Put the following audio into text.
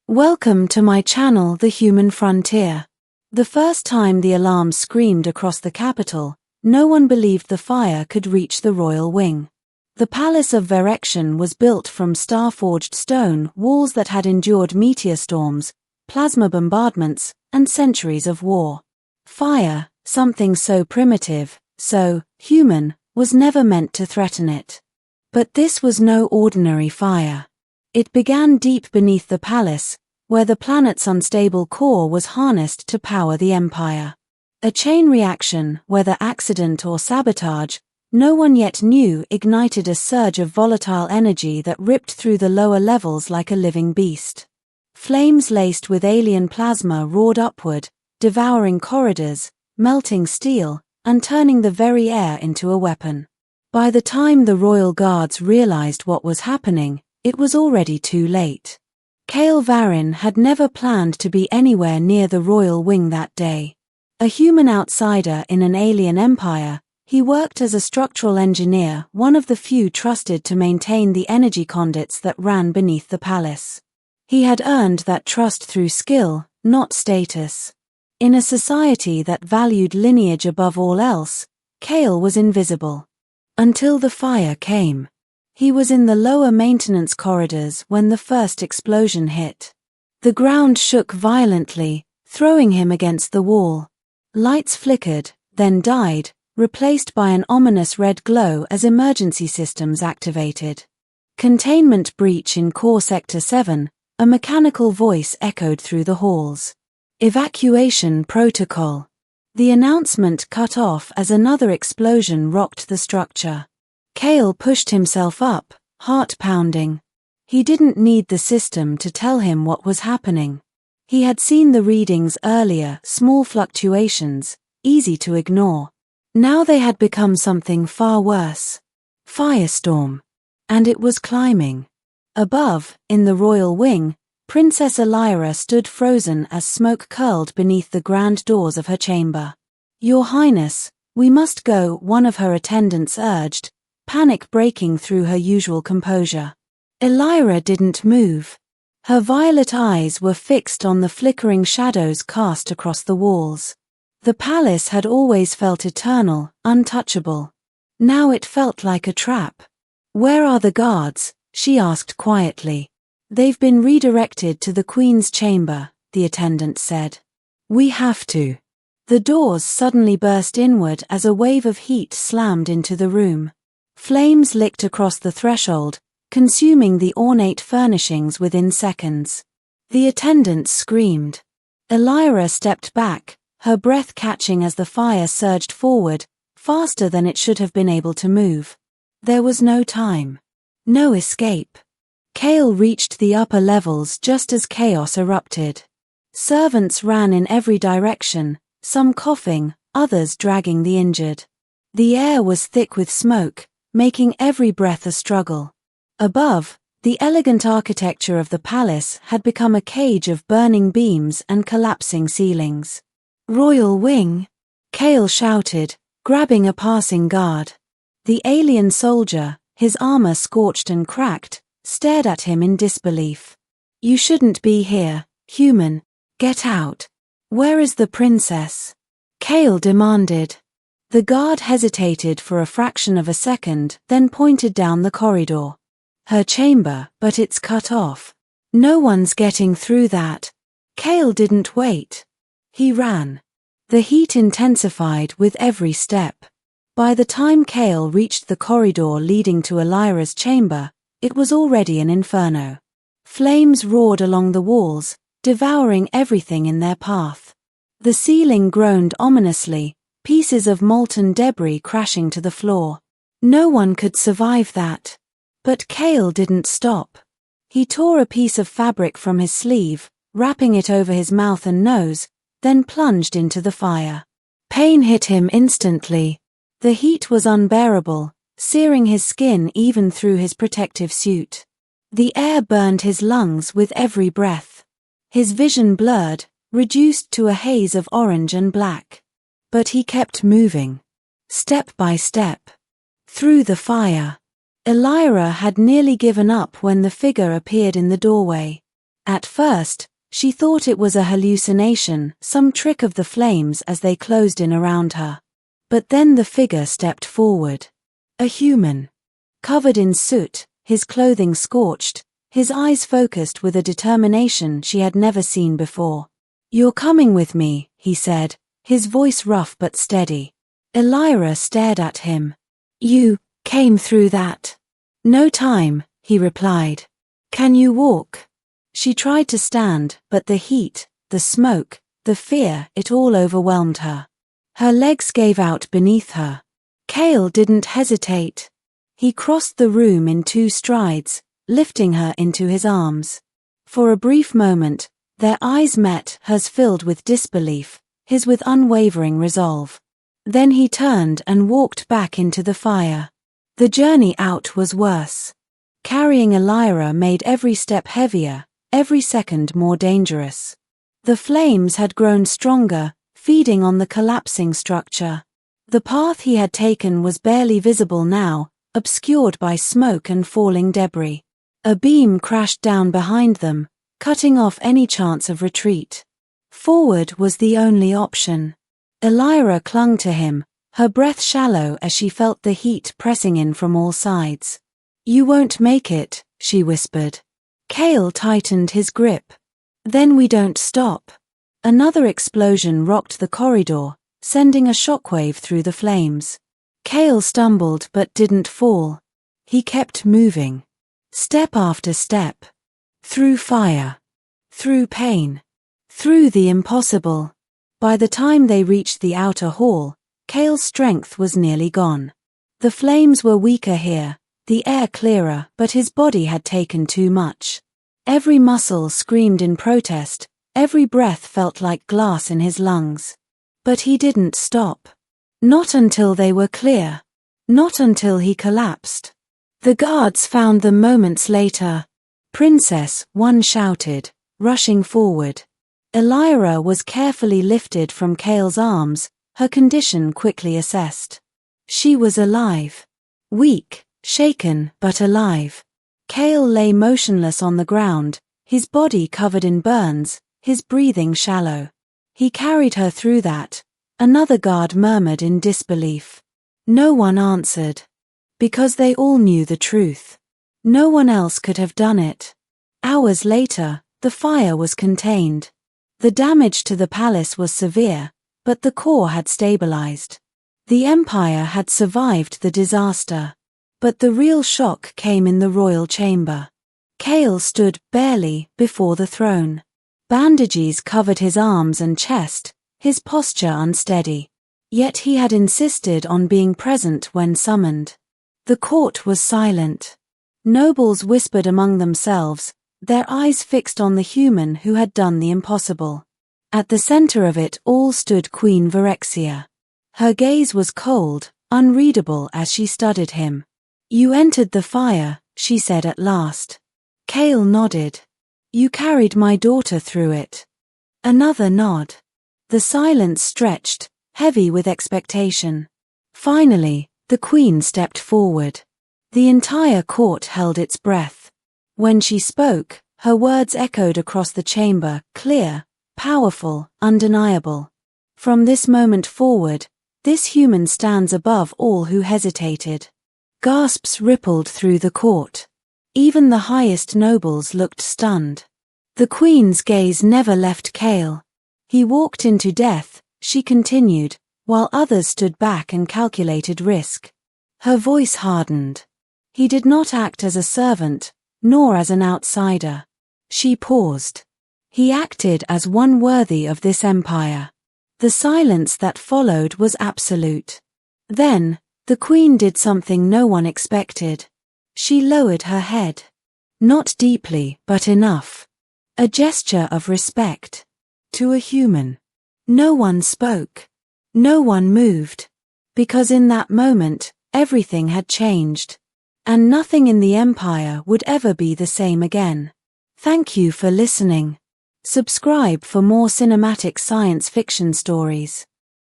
Welcome to my channel, The Human Frontier. The first time the alarms screamed across the capital, no one believed the fire could reach the royal wing. The Palace of Verection was built from star-forged stone walls that had endured meteor storms, plasma bombardments, and centuries of war. Fire, something so primitive, so human, was never meant to threaten it. But this was no ordinary fire. It began deep beneath the palace, where the planet's unstable core was harnessed to power the empire. A chain reaction, whether accident or sabotage, no one yet knew, ignited a surge of volatile energy that ripped through the lower levels like a living beast. Flames laced with alien plasma roared upward, devouring corridors, melting steel, and turning the very air into a weapon. By the time the royal guards realized what was happening, it was already too late. Kale Varin had never planned to be anywhere near the royal wing that day. A human outsider in an alien empire, he worked as a structural engineer, one of the few trusted to maintain the energy conduits that ran beneath the palace. He had earned that trust through skill, not status. In a society that valued lineage above all else, Kale was invisible. Until the fire came. He was in the lower maintenance corridors when the first explosion hit. The ground shook violently, throwing him against the wall. Lights flickered, then died, replaced by an ominous red glow as emergency systems activated. Containment breach in Core Sector 7, a mechanical voice echoed through the halls. Evacuation protocol. The announcement cut off as another explosion rocked the structure. Kale pushed himself up, heart pounding. He didn't need the system to tell him what was happening. He had seen the readings earlier, small fluctuations, easy to ignore. Now they had become something far worse. Firestorm. And it was climbing. Above, in the royal wing, Princess Elira stood frozen as smoke curled beneath the grand doors of her chamber. "Your Highness, we must go," one of her attendants urged, panic breaking through her usual composure. Elira didn't move. Her violet eyes were fixed on the flickering shadows cast across the walls. The palace had always felt eternal, untouchable. Now it felt like a trap. "Where are the guards?" she asked quietly. "They've been redirected to the Queen's chamber," the attendant said. "We have to." The doors suddenly burst inward as a wave of heat slammed into the room. Flames licked across the threshold, consuming the ornate furnishings within seconds. The attendant screamed. Elira stepped back, her breath catching as the fire surged forward, faster than it should have been able to move. There was no time. No escape. Kale reached the upper levels just as chaos erupted. Servants ran in every direction, some coughing, others dragging the injured. The air was thick with smoke, making every breath a struggle. Above, the elegant architecture of the palace had become a cage of burning beams and collapsing ceilings. "Royal wing!" Kale shouted, grabbing a passing guard. The alien soldier, his armor scorched and cracked, stared at him in disbelief. "You shouldn't be here, human. Get out." "Where is the princess?" Kale demanded. The guard hesitated for a fraction of a second, then pointed down the corridor. "Her chamber, but it's cut off. No one's getting through that." Kale didn't wait. He ran. The heat intensified with every step. By the time Kale reached the corridor leading to Elira's chamber, it was already an inferno. Flames roared along the walls, devouring everything in their path. The ceiling groaned ominously, pieces of molten debris crashing to the floor. No one could survive that. But Kale didn't stop. He tore a piece of fabric from his sleeve, wrapping it over his mouth and nose, then plunged into the fire. Pain hit him instantly. The heat was unbearable, searing his skin even through his protective suit. The air burned his lungs with every breath. His vision blurred, reduced to a haze of orange and black. But he kept moving. Step by step. Through the fire. Elira had nearly given up when the figure appeared in the doorway. At first, she thought it was a hallucination, some trick of the flames as they closed in around her. But then the figure stepped forward. A human. Covered in soot, his clothing scorched, his eyes focused with a determination she had never seen before. "You're coming with me," he said, his voice rough but steady. Elira stared at him. "You came through that?" "No time," he replied. "Can you walk?" She tried to stand, but the heat, the smoke, the fear, it all overwhelmed her. Her legs gave out beneath her. Kale didn't hesitate. He crossed the room in 2 strides, lifting her into his arms. For a brief moment, their eyes met, hers filled with disbelief, his with unwavering resolve. Then he turned and walked back into the fire. The journey out was worse. Carrying Elira made every step heavier, every second more dangerous. The flames had grown stronger, feeding on the collapsing structure. The path he had taken was barely visible now, obscured by smoke and falling debris. A beam crashed down behind them, cutting off any chance of retreat. Forward was the only option. Elira clung to him, her breath shallow as she felt the heat pressing in from all sides. "You won't make it," she whispered. Kale tightened his grip. "Then we don't stop." Another explosion rocked the corridor, sending a shockwave through the flames. Kale stumbled but didn't fall. He kept moving. Step after step. Through fire. Through pain. Through the impossible. By the time they reached the outer hall, Kale's strength was nearly gone. The flames were weaker here, the air clearer, but his body had taken too much. Every muscle screamed in protest, every breath felt like glass in his lungs. But he didn't stop. Not until they were clear. Not until he collapsed. The guards found them moments later. "Princess," one shouted, rushing forward. Elira was carefully lifted from Kale's arms, her condition quickly assessed. She was alive. Weak, shaken, but alive. Kale lay motionless on the ground, his body covered in burns, his breathing shallow. He carried her through that. Another guard murmured in disbelief. No one answered. Because they all knew the truth. No one else could have done it. Hours later, the fire was contained. The damage to the palace was severe, but the core had stabilized. The empire had survived the disaster. But the real shock came in the royal chamber. Kale stood, barely, before the throne. Bandages covered his arms and chest, his posture unsteady. Yet he had insisted on being present when summoned. The court was silent. Nobles whispered among themselves, their eyes fixed on the human who had done the impossible. At the center of it all stood Queen Phyrexia. Her gaze was cold, unreadable as she studied him. "You entered the fire," she said at last. Kale nodded. "You carried my daughter through it." Another nod. The silence stretched, heavy with expectation. Finally, the queen stepped forward. The entire court held its breath. When she spoke, her words echoed across the chamber, clear, powerful, undeniable. "From this moment forward, this human stands above all who hesitated." Gasps rippled through the court. Even the highest nobles looked stunned. The queen's gaze never left Kale. He walked into death, she continued, while others stood back and calculated risk. Her voice hardened. He did not act as a servant, nor as an outsider. She paused. He acted as one worthy of this empire. The silence that followed was absolute. Then, the queen did something no one expected. She lowered her head. Not deeply, but enough. A gesture of respect. To a human. No one spoke. No one moved. Because in that moment, everything had changed. And nothing in the empire would ever be the same again. Thank you for listening. Subscribe for more cinematic science fiction stories.